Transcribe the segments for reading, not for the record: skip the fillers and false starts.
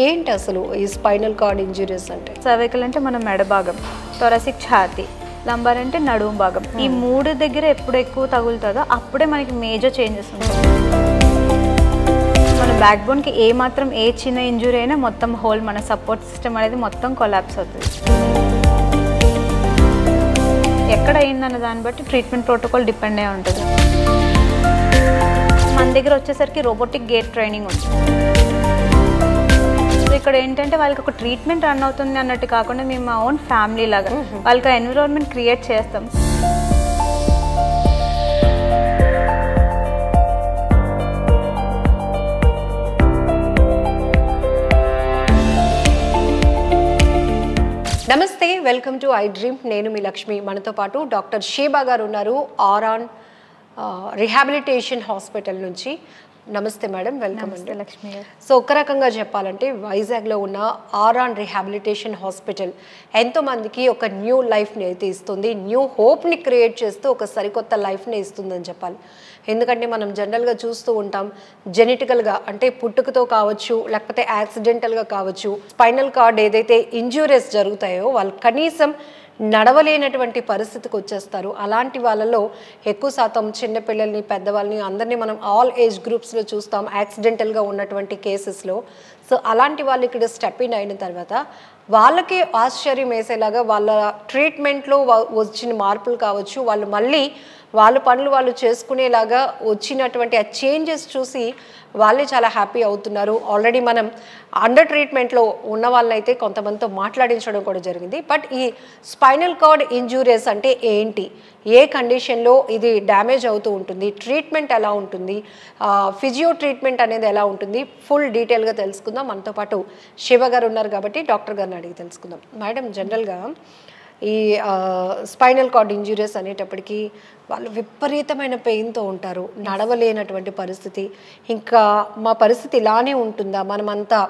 ఏంటి అసలు ఈ స్పైనల్ కార్డ్ ఇంజురీస్ అంటే? సర్వైకల్ అంటే మన మెడ భాగం, థొరాసిక్ ఛాతీ, లంబార్ అంటే నడుము భాగం. ఈ మూడు దగ్గర ఎప్పుడు ఎక్కువ తగులుతుందో అప్పుడే మనకి మేజర్ చేంజెస్ ఉంటాయి. మన బ్యాక్ బోన్కి ఏ చిన్న ఇంజురీ అయినా మొత్తం హోల్ మన సపోర్ట్ సిస్టమ్ అనేది మొత్తం కొలాప్స్ అవుతుంది. ఎక్కడ అయిందన్న దాన్ని బట్టి ట్రీట్మెంట్ ప్రోటోకాల్ డిపెండ్ అయి ఉంటుంది. మన దగ్గర వచ్చేసరికి రోబోటిక్ గేట్ ట్రైనింగ్ ఉంటుంది. ఇక్కడ ఏంటంటే వాళ్ళకి ఒక ట్రీట్మెంట్ రన్ అవుతుంది అన్నట్టు కాకుండా మేము మా ఓన్ ఫ్యామిలీ లాగా వాళ్ళకి ఎన్విరాన్మెంట్ క్రియేట్ చేస్తాం. నమస్తే, వెల్కమ్ టు ఐ డ్రీమ్. నేను మీ లక్ష్మి. మనతో పాటు డాక్టర్ షేబా గారు ఉన్నారు, ఆరాన్ రిహాబిలిటేషన్ హాస్పిటల్ నుంచి. నమస్తే మేడం, వెల్కమ్ అండి. లక్ష్మి గారు. సో ఒక రకంగా చెప్పాలంటే వైజాగ్లో ఉన్న ఆరాన్ రిహాబిలిటేషన్ హాస్పిటల్ ఎంతోమందికి ఒక న్యూ లైఫ్ని అయితే ఇస్తుంది, న్యూ హోప్ని క్రియేట్ చేస్తూ ఒక సరికొత్త లైఫ్ని ఇస్తుందని చెప్పాలి. ఎందుకంటే మనం జనరల్గా చూస్తూ ఉంటాం, జెనెటికల్గా అంటే పుట్టుకతో కావచ్చు, లేకపోతే యాక్సిడెంటల్గా కావచ్చు, స్పైనల్ కార్డ్ ఏదైతే ఇంజ్యూరీస్ జరుగుతాయో వాళ్ళు కనీసం నడవలేనటువంటి పరిస్థితికి వచ్చేస్తారు. అలాంటి వాళ్ళలో ఎక్కువ శాతం చిన్నపిల్లల్ని, పెద్దవాళ్ళని అందరినీ మనం ఆల్ ఏజ్ గ్రూప్స్లో చూస్తాం యాక్సిడెంటల్గా ఉన్నటువంటి కేసెస్లో. సో అలాంటి వాళ్ళు ఇక్కడ స్టెప్ ఇన్ అయిన తర్వాత వాళ్ళకే ఆశ్చర్యం వేసేలాగా వాళ్ళ ట్రీట్మెంట్లో వచ్చిన మార్పులు కావచ్చు, వాళ్ళు మళ్ళీ వాళ్ళ పనులు వాళ్ళు చేసుకునేలాగా వచ్చినటువంటి ఆ చేంజెస్ చూసి వాళ్ళే చాలా హ్యాపీ అవుతున్నారు. ఆల్రెడీ మనం అండర్ ట్రీట్మెంట్లో ఉన్న వాళ్ళైతే కొంతమందితో మాట్లాడించడం కూడా జరిగింది. బట్ ఈ స్పైనల్ కార్డ్ ఇంజూరీస్ అంటే ఏంటి, ఏ కండిషన్లో ఇది డ్యామేజ్ అవుతూ ఉంటుంది, ట్రీట్మెంట్ ఎలా ఉంటుంది, ఫిజియో ట్రీట్మెంట్ అనేది ఎలా ఉంటుంది, ఫుల్ డీటెయిల్గా తెలుసుకుందాం. మనతో పాటు శివ గారు ఉన్నారు కాబట్టి డాక్టర్ గారిని అడిగి తెలుసుకుందాం. మేడం, జనరల్గా ఈ స్పైనల్ కార్డ్ ఇంజురీస్ అనేటప్పటికీ వాళ్ళు విపరీతమైన పెయిన్తో ఉంటారు, నడవలేనటువంటి పరిస్థితి. ఇంకా మా పరిస్థితి ఇలానే ఉంటుందా, మనమంతా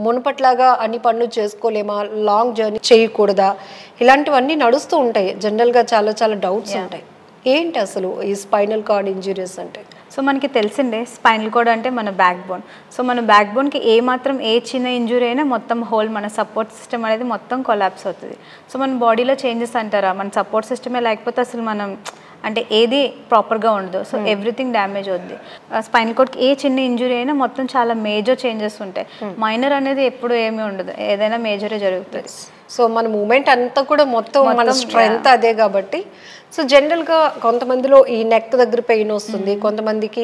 మునుపట్లాగా అన్ని పనులు చేసుకోలేమా, లాంగ్ జర్నీ చేయకూడదా, ఇలాంటివన్నీ నడుస్తూ ఉంటాయి. జనరల్గా చాలా చాలా డౌట్స్ ఉంటాయి. ఏంటి అసలు ఈ స్పైనల్ కార్డ్ ఇంజురీస్ అంటే? సో మనకి తెలిసిందే స్పైనల్ కార్డ్ అంటే మన బ్యాక్ బోన్. సో మన బ్యాక్ బోన్కి ఏ చిన్న ఇంజురీ అయినా మొత్తం హోల్ మన సపోర్ట్ సిస్టమ్ అనేది మొత్తం కొలాప్స్ అవుతుంది. సో మన బాడీలో చేంజెస్ అంటారా, మన సపోర్ట్ సిస్టమే లేకపోతే అసలు మనం అంటే ఏది ప్రాపర్గా ఉండదు. సో ఎవ్రీథింగ్ డ్యామేజ్ అవుద్ది. స్పైనల్ కార్డ్కి ఏ చిన్న ఇంజురీ అయినా మొత్తం చాలా మేజర్ చేంజెస్ ఉంటాయి. మైనర్ అనేది ఎప్పుడు ఏమీ ఉండదు, ఏదైనా మేజరే జరుగుతుంది. సో మన మూమెంట్ అంతా కూడా మొత్తం మన స్ట్రెంగ్త్ అదే కాబట్టి. సో జనరల్గా కొంతమందిలో ఈ నెక్ దగ్గర పెయిన్ వస్తుంది, కొంతమందికి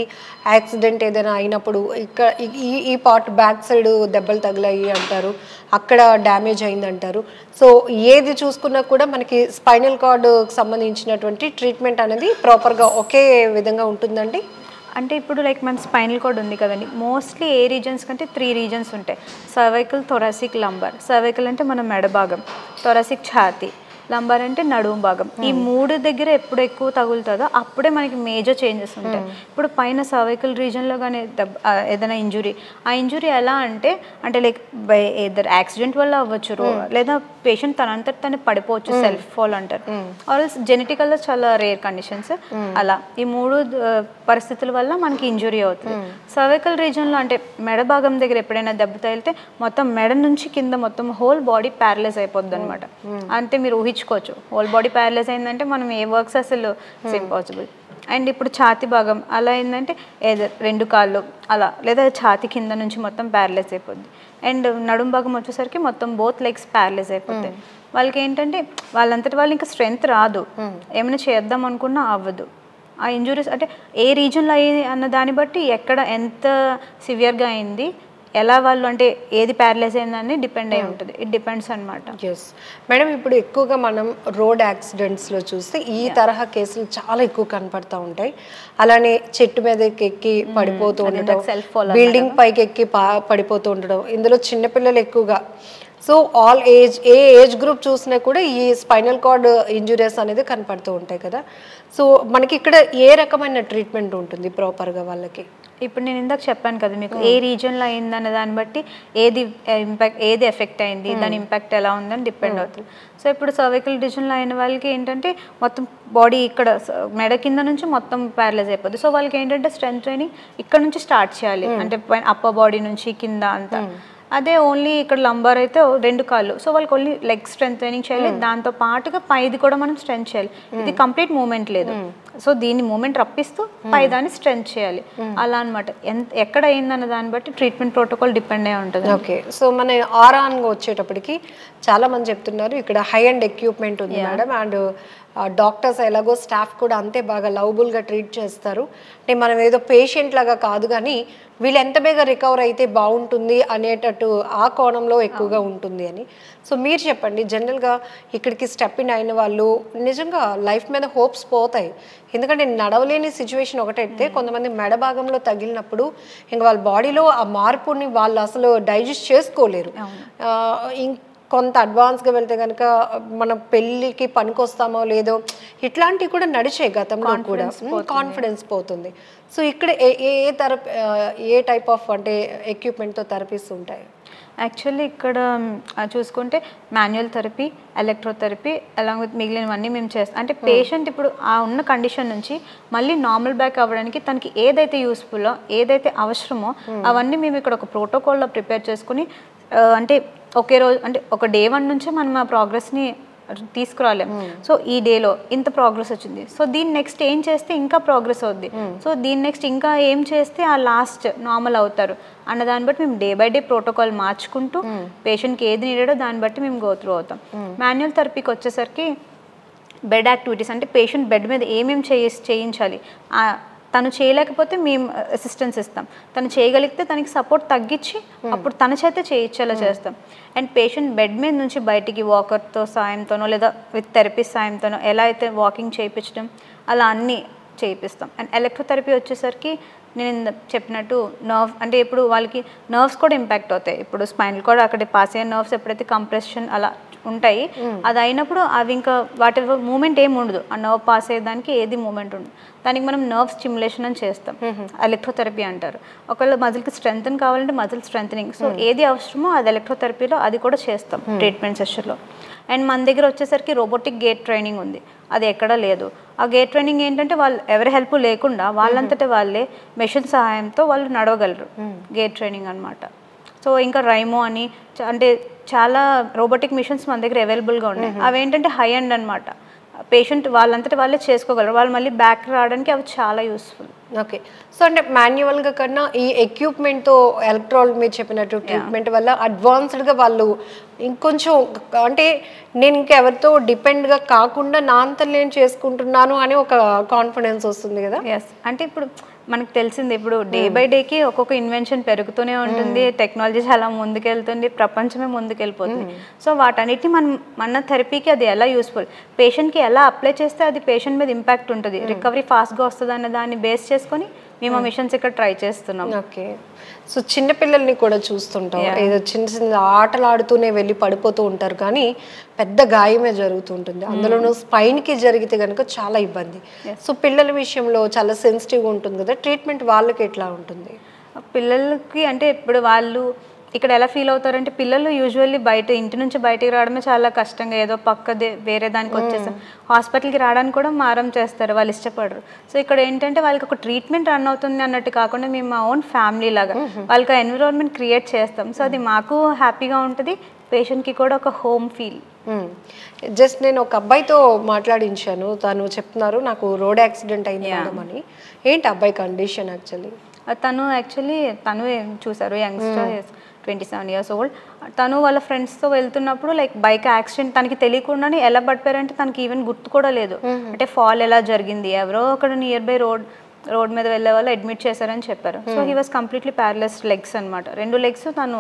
యాక్సిడెంట్ ఏదైనా అయినప్పుడు ఇక్కడ ఈ పార్ట్ బ్యాక్ సైడ్ దెబ్బలు తగిలాయి అంటారు, అక్కడ డ్యామేజ్ అయింది అంటారు. సో ఏది చూసుకున్నా కూడా మనకి స్పైనల్ కార్డ్కి సంబంధించినటువంటి ట్రీట్మెంట్ అనేది ప్రాపర్గా ఒకే విధంగా ఉంటుందండి. అంటే ఇప్పుడు లైక్ మన స్పైనల్ కార్డ్ ఉంది కదండి, మోస్ట్లీ ఏ రీజన్స్ కంటే 3 రీజన్స్ ఉంటాయి. Cervical, thoracic, lumbar. సర్వైకల్ అంటే మన మెడ భాగం, థొరాసిక్ ఛాతీ, లంబార్ అంటే నడుము భాగం. ఈ మూడు దగ్గర ఎప్పుడు ఎక్కువ తగులుతుందో అప్పుడే మనకి మేజర్ చేంజెస్ ఉంటాయి. ఇప్పుడు పైన సర్వైకల్ రీజన్లో కానీ ఏదైనా ఇంజురీ, ఆ ఇంజురీ ఎలా అంటే లైక్ బై ఏదర్ యాక్సిడెంట్ వల్ల అవ్వచ్చు, లేదా పేషెంట్ తనంతట పడిపోవచ్చు, సెల్ఫ్ ఫాల్ అంటారు, ఆర్ జెనెటికల్గా చాలా రేర్ కండిషన్స్. అలా ఈ 3 పరిస్థితుల వల్ల మనకి ఇంజురీ అవుతుంది. సర్వైకల్ రీజన్లో అంటే మెడ భాగం దగ్గర ఎప్పుడైనా దెబ్బ తగిలితే మొత్తం మెడ నుంచి కింద మొత్తం హోల్ బాడీ ప్యారలైజ్ అయిపోద్ది అనమాట. అంటే మీరు ఊహించుకోవచ్చు, హోల్ బాడీ ప్యారలైజ్ అయిందంటే మనం ఏ వర్క్స్ అసలు ఇట్స్ ఇంపాసిబుల్. అండ్ ఇప్పుడు ఛాతీ భాగం అలా అయిందంటే ఏదో 2 కాళ్ళు అలా, లేదా ఛాతీ కింద నుంచి మొత్తం ప్యారలైజ్ అయిపోద్ది. అండ్ నడుము భాగం వచ్చేసరికి మొత్తం బోత్ లెగ్స్ ప్యారలైజ్ అయిపోతాయి. వాళ్ళకి ఏంటంటే వాళ్ళంతటి వాళ్ళు ఇంకా స్ట్రెంగ్త్ రాదు, ఏమైనా చేద్దాం అనుకున్నా అవ్వదు. ఆ ఇంజురీస్ అంటే ఏ రీజన్లో అయ్యి అన్న దాన్ని బట్టి ఎక్కడ ఎంత సివియర్గా అయింది, ఎలా వాళ్ళు అంటే ఏది ప్యారలైజ్ అయిందని డిపెండ్ అయి ఉంటుంది. ఇట్ డిపెండ్స్ అనమాట. ఎస్ మేడం, ఇప్పుడు ఎక్కువగా మనం రోడ్ యాక్సిడెంట్స్లో చూస్తే ఈ తరహా కేసులు చాలా ఎక్కువ కనపడుతూ ఉంటాయి. అలానే చెట్టు మీద ఎక్కి పడిపోతూ ఉండడం, బిల్డింగ్ పైకి ఎక్కి పడిపోతూ ఉండడం, ఇందులో చిన్నపిల్లలు ఎక్కువగా. సో ఆల్ ఏజ్, ఏ ఏజ్ గ్రూప్ చూసినా కూడా ఈ స్పైనల్ కార్డ్ ఇంజురీస్ అనేది కనపడుతూ ఉంటాయి కదా. సో మనకి ఇక్కడ ఏ రకమైన ట్రీట్మెంట్ ఉంటుంది ప్రాపర్గా వాళ్ళకి? ఇప్పుడు నేను ఇందాక చెప్పాను కదా మీకు, ఏ రీజన్లో అయిందన్న దాన్ని బట్టి ఏది ఎఫెక్ట్ అయింది, దాని ఇంపాక్ట్ ఎలా ఉందని డిపెండ్ అవుతుంది. సో ఇప్పుడు సర్వైకల్ రీజన్లో అయిన వాళ్ళకి ఏంటంటే మొత్తం బాడీ ఇక్కడ మెడ కింద నుంచి మొత్తం ప్యారలైజ్ అయిపోద్ది. సో వాళ్ళకి ఏంటంటే స్ట్రెంత్ ట్రైనింగ్ ఇక్కడ నుంచి స్టార్ట్ చేయాలి, అంటే అప్పర్ బాడీ నుంచి కింద అంతా. అదే ఓన్లీ ఇక్కడ లంబార్ అయితే 2 కాళ్ళు, సో వాళ్ళకి ఓన్లీ లెగ్ స్ట్రెంగ్ చేయాలి, దాంతో పాటుగా పైది కూడా మనం స్ట్రెంగ్ చేయాలి. ఇది కంప్లీట్ మూమెంట్ లేదు, సో దీన్ని మూమెంట్ రప్పిస్తూ పైదాన్ని స్ట్రెంగ్ చేయాలి, అలా అనమాట. ఎక్కడ అయిందన్న దాన్ని బట్టి ట్రీట్మెంట్ ప్రోటోకాల్ డిపెండ్ అయి ఉంటుంది. ఓకే, సో మన ఆరాన్గా వచ్చేటప్పటికి చాలా మంది చెప్తున్నారు ఇక్కడ హై అండ్ ఎక్విప్మెంట్ ఉంది మేడం, అండ్ డాక్టర్స్ ఎలాగో స్టాఫ్ కూడా అంతే బాగా లవబుల్గా ట్రీట్ చేస్తారు. అంటే మనం ఏదో పేషెంట్ లాగా కాదు, కానీ వీళ్ళు ఎంత బేగా రికవర్ అయితే బాగుంటుంది అనేటట్టు ఆ కోణంలో ఎక్కువగా ఉంటుంది అని. సో మీరు చెప్పండి, జనరల్గా ఇక్కడికి స్టెప్ ఇన్ అయిన వాళ్ళు నిజంగా లైఫ్ మీద హోప్స్ పోతాయి. ఎందుకంటే నడవలేని సిచ్యువేషన్ ఒకటైతే, కొంతమంది మెడ భాగంలో తగిలినప్పుడు ఇంకా వాళ్ళ బాడీలో ఆ మార్పుని వాళ్ళు అసలు డైజెస్ట్ చేసుకోలేరు. కొంత అడ్వాన్స్గా వెళ్తే కనుక మన పెళ్ళికి పనికొస్తామో లేదో ఇట్లాంటివి కూడా నడిచే గతంలో కూడా కాన్ఫిడెన్స్ పోతుంది. సో ఇక్కడ ఏ టైప్ ఆఫ్ అంటే ఎక్విప్మెంట్తో థెరపీస్ ఉంటాయి? యాక్చువల్లీ ఇక్కడ చూసుకుంటే manual therapy, electrotherapy along with మిగిలినవన్నీ మేము చేస్తాం. అంటే పేషెంట్ ఇప్పుడు ఆ ఉన్న కండిషన్ నుంచి మళ్ళీ నార్మల్ బ్యాక్ అవ్వడానికి తనకి ఏదైతే యూస్ఫుల్లో ఏదైతే అవసరమో అవన్నీ మేము ఇక్కడ ఒక ప్రోటోకాల్లో ప్రిపేర్ చేసుకుని, అంటే ఒకే రోజు అంటే ఒక డే 1 నుంచే మనం ఆ ప్రోగ్రెస్ని తీసుకురాలేం. సో ఈ డేలో ఇంత ప్రోగ్రెస్ వచ్చింది, సో దీన్ని నెక్స్ట్ ఏం చేస్తే ఇంకా ప్రోగ్రెస్ అవుద్ది, సో దీన్ని నెక్స్ట్ ఇంకా ఏం చేస్తే ఆ లాస్ట్ నార్మల్ అవుతారు అన్న దాన్ని బట్టి మేము డే బై డే ప్రోటోకాల్ మార్చుకుంటూ పేషెంట్కి ఏది నీడో దాన్ని బట్టి మేము గో త్రూ అవుతాం. మాన్యువల్ థెరపీకి వచ్చేసరికి బెడ్ యాక్టివిటీస్, అంటే పేషెంట్ బెడ్ మీద ఏమేమి చేయించాలి, తను చేయలేకపోతే మేము అసిస్టెన్స్ ఇస్తాం, తను చేయగలిగితే తనకి సపోర్ట్ తగ్గించి అప్పుడు తన చేతే చేయించేలా చేస్తాం. అండ్ పేషెంట్ బెడ్ మీద నుంచి బయటికి వాకర్తో సాయంతోనో లేదా విత్ థెరపిస్ట్ సాయంతోనో ఎలా అయితే వాకింగ్ చేయించడం అలా అన్నీ చేయిస్తాం. అండ్ ఎలక్ట్రోథెరపీ వచ్చేసరికి నేను చెప్పినట్టు నర్వ్, అంటే ఇప్పుడు వాళ్ళకి నర్వ్స్ కూడా ఇంపాక్ట్ అవుతాయి. ఇప్పుడు స్పైనల్ కూడా అక్కడ పాస్ అయ్యే నర్వ్స్ ఎప్పుడైతే కంప్రెషన్ అలా ఉంటాయి, అది అయినప్పుడు అవి ఇంకా వాటి మూమెంట్ ఏమి ఉండదు, ఆ నర్వ్ పాస్ అయ్యేదానికి ఏది మూమెంట్ ఉండదు, దానికి మనం నర్వ్ స్టిమ్యులేషన్ అని చేస్తాం, ఎలక్ట్రోథెరపీ అంటారు. ఒకవేళ మజిల్కి స్ట్రెంగ్తన్ కావాలంటే మజిల్ స్ట్రెంగ్, సో ఏది అవసరమో అది ఎలక్ట్రోథెరపీలో అది కూడా చేస్తాం ట్రీట్మెంట్ సెషన్లో. అండ్ మన దగ్గర వచ్చేసరికి రోబోటిక్ గేట్ ట్రైనింగ్ ఉంది, అది ఎక్కడా లేదు. ఆ గేట్ ట్రైనింగ్ ఏంటంటే వాళ్ళు ఎవరి హెల్ప్ లేకుండా వాళ్ళంతటా వాళ్ళే మెషిన్ సహాయంతో వాళ్ళు నడవగలరు, గేట్ ట్రైనింగ్ అనమాట. సో ఇంకా రైమో అని అంటే చాలా రోబోటిక్ మిషన్స్ మన దగ్గర అవైలబుల్గా ఉన్నాయి. అవి ఏంటంటే హై అండ్ అనమాట, పేషెంట్ వాళ్ళంతటా వాళ్ళే చేసుకోగలరు, వాళ్ళు మళ్ళీ బ్యాక్ రావడానికి అవి చాలా యూస్ఫుల్. ఓకే, సో అంటే మాన్యువల్గా కన్నా ఈ ఎక్విప్మెంట్తో ఎలక్ట్రాల్ మీరు చెప్పినట్టు ట్రీట్మెంట్ వల్ల అడ్వాన్స్డ్గా వాళ్ళు ఇంకొంచెం అంటే నేను ఇంకెవరితో డిపెండ్గా కాకుండా నా అంతా నేను చేసుకుంటున్నాను అని ఒక కాన్ఫిడెన్స్ వస్తుంది కదా. ఎస్, అంటే ఇప్పుడు మనకు తెలిసింది ఇప్పుడు డే బై డేకి ఒక్కొక్క ఇన్వెన్షన్ పెరుగుతూనే ఉంటుంది, టెక్నాలజీ చాలా ముందుకెళ్తుంది, ప్రపంచమే ముందుకెళ్ళిపోతుంది. సో వాటన్నిటిని మన థెరపీకి అది ఎలా యూస్ఫుల్, పేషెంట్కి ఎలా అప్లై చేస్తే అది పేషెంట్ మీద ఇంపాక్ట్ ఉంటుంది, రికవరీ ఫాస్ట్గా వస్తుంది అన్న దాన్ని బేస్ చేసుకొని మేము ఆ మిషన్స్ ఇక్కడ ట్రై చేస్తున్నాం. ఓకే, సో చిన్నపిల్లల్ని కూడా చూస్తుంటాం, ఏదో చిన్న చిన్న ఆటలు ఆడుతూనే వెళ్ళి పడిపోతూ ఉంటారు, కానీ పెద్ద గాయమే జరుగుతుంటుంది, అందులోనూ స్పైన్కి జరిగితే కనుక చాలా ఇబ్బంది. సో పిల్లల విషయంలో చాలా సెన్సిటివ్గా ఉంటుంది కదా, ట్రీట్మెంట్ వాళ్ళకి ఎట్లా ఉంటుంది? పిల్లలకి అంటే ఇప్పుడు వాళ్ళు ఇక్కడ ఎలా ఫీల్ అవుతారంటే, పిల్లలు యూజువల్లీ బయట ఇంటి నుంచి బయటికి రావడమే చాలా కష్టంగా, ఏదో పక్కదే వేరే దానికి వచ్చేసాం, హాస్పిటల్కి రావడానికి కూడా మారం చేస్తారు, వాళ్ళు ఇష్టపడరు. సో ఇక్కడ ఏంటంటే వాళ్ళకి ఒక ట్రీట్మెంట్ రన్ అవుతుంది అన్నట్టు కాకుండా మేము మా ఓన్ ఫ్యామిలీ లాగా వాళ్ళకి ఎన్విరాన్మెంట్ క్రియేట్ చేస్తాం. సో అది మాకు హ్యాపీగా ఉంటుంది, పేషెంట్కి కూడా ఒక హోమ్ ఫీల్. జస్ట్ నేను ఒక అబ్బాయితో మాట్లాడించాను, తను చెప్తున్నారు నాకు రోడ్ యాక్సిడెంట్ అయింది మేడం అని. ఏంటి అబ్బాయి కండిషన్? తను చూసారు యంగ్స్టర్, 27 years ఓల్డ్. తను వాళ్ళ ఫ్రెండ్స్తో వెళ్తున్నప్పుడు లైక్ బైక్ యాక్సిడెంట్, తనకి తెలియకుండానే ఎలా పడిపోయారంటే తనకి ఈవెన్ గుర్తు కూడా లేదు, అంటే ఫాల్ ఎలా జరిగింది, ఎవరో అక్కడ నియర్ బై రోడ్ మీద వెళ్ళే వాళ్ళు అడ్మిట్ చేశారని చెప్పారు. So he was completely paralysed legs అనమాట, 2 legs తను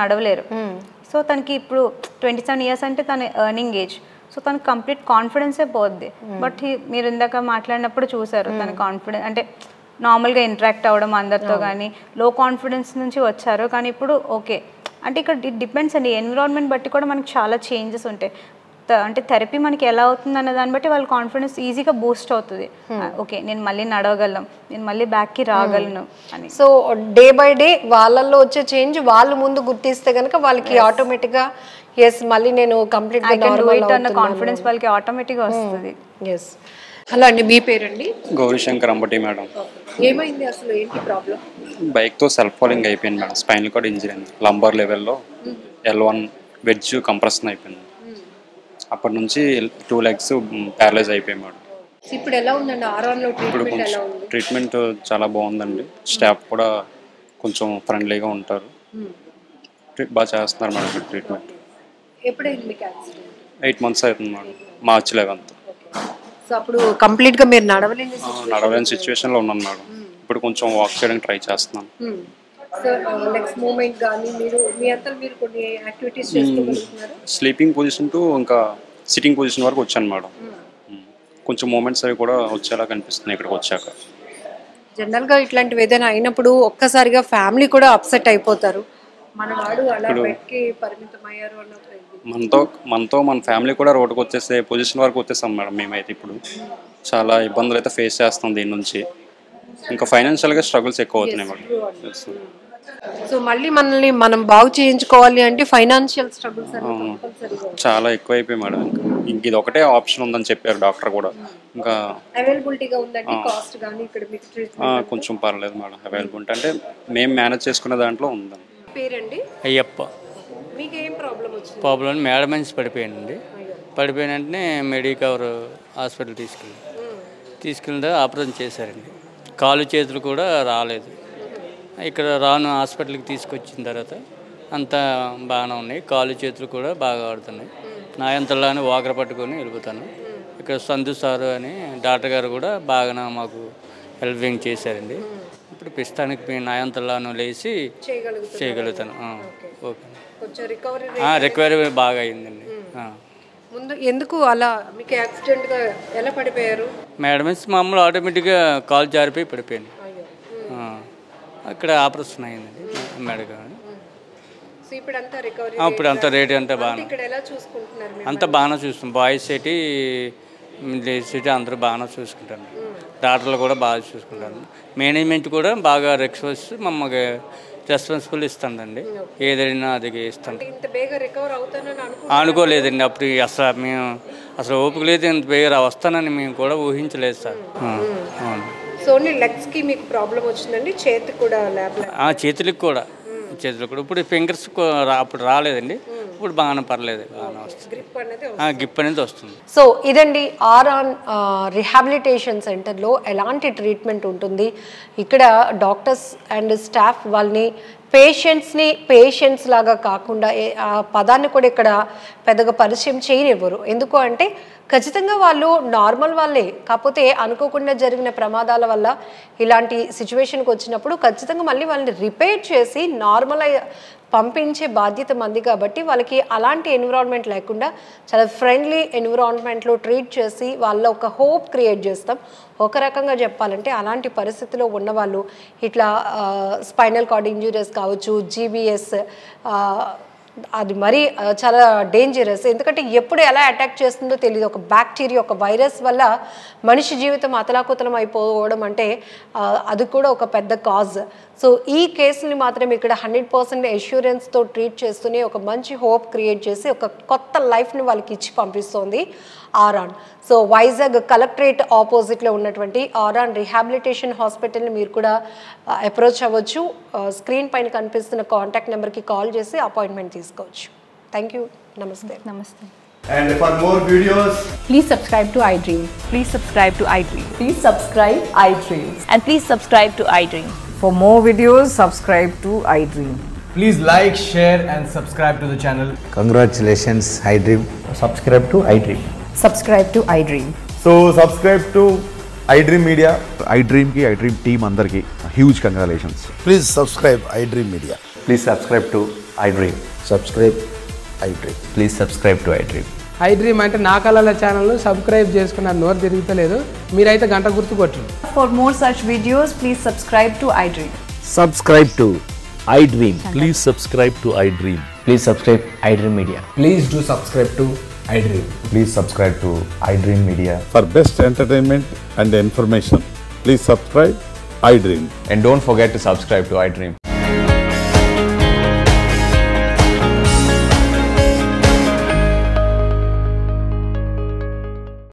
నడవలేరు. సో తనకి ఇప్పుడు 27 years అంటే తన ఎర్నింగ్ ఏజ్, సో తనకు కంప్లీట్ కాన్ఫిడెన్సే పోద్ది. బట్ మీరు ఇందాక మాట్లాడినప్పుడు చూసారు తన కాన్ఫిడెన్స్, అంటే నార్మల్గా ఇంటరాక్ట్ అవ్వడం అందరితో, కానీ లో కాన్ఫిడెన్స్ నుంచి వచ్చారు, కానీ ఇప్పుడు ఓకే. అంటే ఇక్కడ ఇట్ డిపెండ్స్ అండి, ఎన్విరాన్మెంట్ బట్టి కూడా మనకి చాలా చేంజెస్ ఉంటాయి. అంటే థెరపీ మనకి ఎలా అవుతుంది అన్న దాన్ని బట్టి వాళ్ళ కాన్ఫిడెన్స్ ఈజీగా బూస్ట్ అవుతుంది. ఓకే, నేను మళ్ళీ నడవగలను, నేను మళ్ళీ బ్యాక్కి రాగలను అని. సో డే బై డే వాళ్ళల్లో వచ్చే చేంజ్ వాళ్ళు ముందు గుర్తిస్తే కనుక వాళ్ళకి ఆటోమేటిక్గా ఎస్ మళ్ళీ నేను కంప్లీట్గా కాన్ఫిడెన్స్ వాళ్ళకి ఆటోమేటిక్గా వస్తుంది. ఎస్. హలో అండి, మీ పేరండి? గౌరీశంకర్ అంబటి మేడం. ఏమైంది అసలు, ఏంటి ప్రాబ్లం? బైక్తో సెల్ఫ్ ఫాలింగ్ అయిపోయింది మేడం. స్పైనల్ కార్డ్ ఇంజరీ అయింది. లంబర్ లెవెల్లో L1 వెడ్జ్ కంప్రెషన్ అయిపోయింది. అప్పటి నుంచి 2 legs ప్యారలైజ్ అయిపోయాయి మేడం. ఇప్పుడు ఎలా ఉందండి? ఆర్ఆన్లో ఇప్పుడు ట్రీట్మెంట్ ఎలా ఉంది? ట్రీట్మెంట్ చాలా బాగుందండి. స్టాఫ్ కూడా కొంచెం ఫ్రెండ్లీగా ఉంటారు. బాగా చేస్తున్నారు మేడం ఇప్పుడు ట్రీట్మెంట్. ఎప్పుడైంది మీకు యాక్సిడెంట్? 8 months అవుతుంది మేడం. March 11th. సో అప్పుడు కంప్లీట్గా మీరు నడవలేని నడవలేని సిచ్యువేషన్లో ఉన్నాను మేడం. ఇప్పుడు కొంచెం వాక్ చేయడానికి ట్రై చేస్తున్నాను. సో లెగ్స్ మూవ్మెంట్ కానీ మీరు మీ అంతా మీరు కొన్ని యాక్టివిటీస్ చేసుకోగలుగుతున్నారు? స్లీపింగ్ పొజిషన్ టు ఇంకా సిట్టింగ్ పొజిషన్ వరకు వచ్చాను మేడం. కొంచెం మూమెంట్స్ అవి కూడా వచ్చేలా కనిపిస్తున్నాయి ఇక్కడికి వచ్చాక. జనరల్గా ఇట్లాంటివి ఏదైనా అయినప్పుడు ఒక్కసారిగా ఫ్యామిలీ కూడా అప్సెట్ అయిపోతారు. మన వాడు అలా బెడ్కి పరిమితం అయ్యారు అన్నప్పుడు మనతో మన ఫ్యామిలీ కూడా రోడ్డుకు వచ్చేసే పొజిషన్ వరకు వచ్చేసాం మేడం. మేమైతే ఇప్పుడు చాలా ఇబ్బందులు అయితే ఫేస్ చేస్తాం దీని నుంచి. ఇంకా ఫైనాన్షియల్గా స్ట్రగుల్స్ ఎక్కువ అవుతున్నాయి మేడం. సో మళ్ళీ మనల్ని మనం బాగు చేయించుకోవాలి అంటే ఫైనాన్షియల్ స్ట్రగుల్స్ చాలా ఎక్కువ అయిపోయాయి మేడం. ఇంక ఇది ఒకటే ఆప్షన్ ఉందని చెప్పారు డాక్టర్ కూడా. ఇంకా అవైలబిలిటీగా ఉందండి కాస్ట్ కానీ ఇక్కడ మీకు ట్రీట్మెంట్ కొంచెం పర్లేదు మేడం. అవైలబిలిటీ అంటే మేము మేనేజ్ చేసుకునే దాంట్లో ఉందండి. పేరండి? అయ్యప్ప. మీకు ఏం ప్రాబ్లం వచ్చింది? ప్రాబ్లం మేడ మంచి పడిపోయానండి. పడిపోయిన వెంటనే మెడికవర్ హాస్పిటల్ తీసుకెళ్తే ఆపరేషన్ చేశారండి. కాలు చేతులు కూడా రాలేదు. ఇక్కడ రాను హాస్పిటల్కి తీసుకొచ్చిన తర్వాత అంతా బాగానే ఉన్నాయి. కాలు చేతులు కూడా బాగా ఆడుతున్నాయి. నా అంతలానే వాకర పట్టుకొని వెళ్ళిపోతాను. ఇక్కడ సంధు సారు అని డాక్టర్ గారు కూడా బాగా మాకు హెల్పింగ్ చేశారండి. ఇప్పుడు ప్రస్తుతానికి మీ నాయంతలాను లేచి చేయగలుగుతాను. ఓకే, రికవరీ బాగా అయిందండి. ముందు ఎందుకు అలా మీకు యాక్సిడెంట్గా ఎలా పడిపోయారు? మేడం మామూలు ఆటోమేటిక్గా కాలు జారిపోయి పడిపోయాను. అక్కడ ఆపరేషన్ అయిందండి మెడగా. ఇప్పుడు అంతా రేట్ అంతా బాగా అంతా బాగానే చూస్తాం. బాయ్స్ ఏంటి లేడీస్ ఏంటి అందరూ బాగానే చూసుకుంటాను. డాక్టర్లు కూడా బాగా చూసుకుంటాను. మేనేజ్మెంట్ కూడా బాగా మమ్మల్ని రెస్పాన్సిబుల్ ఇస్తుందండి. ఏదైనా అది ఇస్తాను. అనుకోలేదండి అప్పుడు. మేము అసలు ఓపిక లేదు. ఇంత బేగా వస్తానని మేము కూడా ఊహించలేదు సార్. సో లెగ్స్కి మీకు ప్రాబ్లం వచ్చిందండి? చేతికి కూడా చేతులకు కూడా ఇప్పుడు ఫింగర్స్ అప్పుడు రాలేదండి. ఇప్పుడు బాగానే పర్లేదు, బాగానే వస్తుంది. గ్రిప్ అనేది వస్తుంది. సో ఇదండి ఆర్ఆన్ రిహాబిలిటేషన్ సెంటర్లో ఎలాంటి ట్రీట్మెంట్ ఉంటుంది. ఇక్కడ డాక్టర్స్ అండ్ స్టాఫ్ వాళ్ళని పేషెంట్స్ లాగా కాకుండా ఆ పదాన్ని కూడా ఇక్కడ పెద్దగా పరిచయం చేయనివ్వరు. ఎందుకు అంటే ఖచ్చితంగా వాళ్ళు నార్మల్ వాళ్ళే, కాకపోతే అనుకోకుండా జరిగిన ప్రమాదాల వల్ల ఇలాంటి సిచ్యువేషన్కి వచ్చినప్పుడు ఖచ్చితంగా మళ్ళీ వాళ్ళని రిపేర్ చేసి నార్మల్ పంపించే బాధ్యత మంది. కాబట్టి వాళ్ళకి అలాంటి ఎన్విరాన్మెంట్ లేకుండా చాలా ఫ్రెండ్లీ ఎన్విరాన్మెంట్లో ట్రీట్ చేసి వాళ్ళ ఒక హోప్ క్రియేట్ చేస్తాం. ఒక రకంగా చెప్పాలంటే అలాంటి పరిస్థితిలో ఉన్నవాళ్ళు ఇట్లా స్పైనల్ కార్డ్ ఇంజురీస్ కావచ్చు, GBS, అది మరీ చాలా డేంజరస్. ఎందుకంటే ఎప్పుడు ఎలా అటాక్ చేస్తుందో తెలియదు. ఒక బ్యాక్టీరియా, ఒక వైరస్ వల్ల మనిషి జీవితం అతలాకుతలం అయిపోవడం అంటే అది కూడా ఒక పెద్ద కాజ్. సో ఈ కేసుని మాత్రం ఇక్కడ 100% అష్యూరెన్స్తో ట్రీట్ చేస్తూనే ఒక మంచి హోప్ క్రియేట్ చేసి ఒక కొత్త లైఫ్ని వాళ్ళకి ఇచ్చి పంపిస్తోంది ఆర్ఆన్. సో వైజాగ్ కలెక్టరేట్ ఆపోజిట్లో ఉన్నటువంటి ఆర్ఆన్ రిహాబిలిటేషన్ హాస్పిటల్ని మీరు కూడా అప్రోచ్ అవ్వచ్చు. స్క్రీన్ పైన కనిపిస్తున్న కాంటాక్ట్ నెంబర్కి కాల్ చేసి అపాయింట్మెంట్ తీసుకోవచ్చు. Thank you. నమస్తే. నమస్తే. And for more videos, please subscribe to iDream. Please subscribe to iDream. Please subscribe iDream. And please subscribe to iDream. For more videos, subscribe to iDream. please like, share and subscribe to the channel. Congratulations, iDream. Subscribe to iDream. Subscribe to iDream. So subscribe to iDream Media. iDream ki iDream team andarki huge congratulations. Please subscribe iDream Media. Please subscribe to iDream. Subscribe iDream. Please subscribe to iDream. iDream అంటే నా కళల channel subscribe చేసుకున్నారు. నోరు తిరుగుతలేదు, మీరైతే గంట గుర్తు కొట్టండి. For more such videos, please subscribe to iDream. Subscribe to iDream. Please subscribe to iDream. Please subscribe iDream Media. Please do subscribe to iDream. Please subscribe to iDream Media. For best entertainment and information, please subscribe iDream. And don't forget to subscribe to iDream.